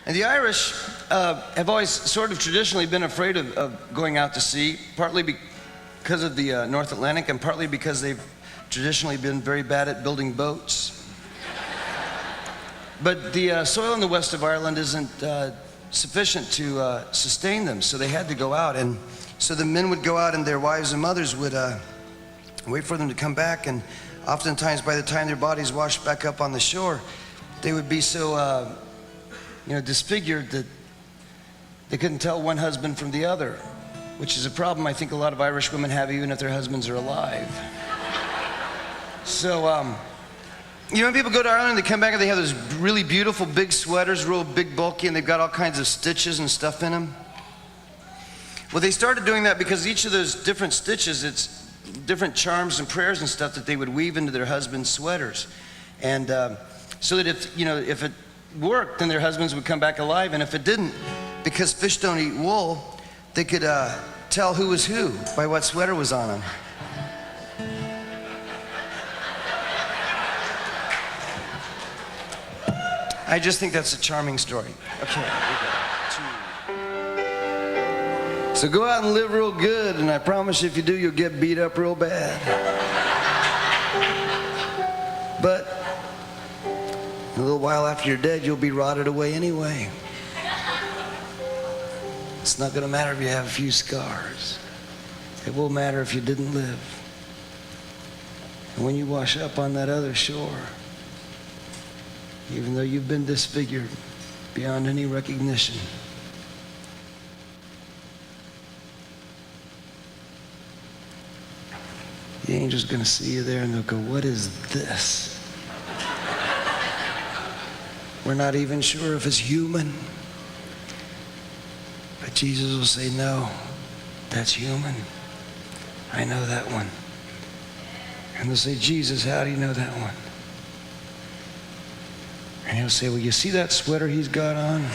And the Irish have always sort of traditionally been afraid of going out to sea, partly because of the North Atlantic and partly because they've traditionally been very bad at building boats. But the soil in the west of Ireland isn't sufficient to sustain them, so they had to go out. And so the men would go out and their wives and mothers would wait for them to come back, and oftentimes by the time their bodies washed back up on the shore, they would be so disfigured that they couldn't tell one husband from the other, which is a problem I think a lot of Irish women have even if their husbands are alive. So, when people go to Ireland, they come back and they have those really beautiful big sweaters, real big bulky, and they've got all kinds of stitches and stuff in them. Well, they started doing that because each of those different stitches, it's different charms and prayers and stuff that they would weave into their husbands' sweaters. And so that if it worked, then their husbands would come back alive, and if it didn't, because fish don't eat wool, they could tell who was who by what sweater was on them. I just think that's a charming story. Okay, so go out and live real good, and I promise if you do, you'll get beat up real bad. But a little while after you're dead, you'll be rotted away anyway. It's not going to matter if you have a few scars. It will matter if you didn't live. And when you wash up on that other shore, even though you've been disfigured beyond any recognition, the angel's going to see you there and they'll go, "What is this? We're not even sure if it's human." But Jesus will say, "No, that's human. I know that one." And they'll say, "Jesus, how do you know that one?" And he'll say, "Well, you see that sweater he's got on?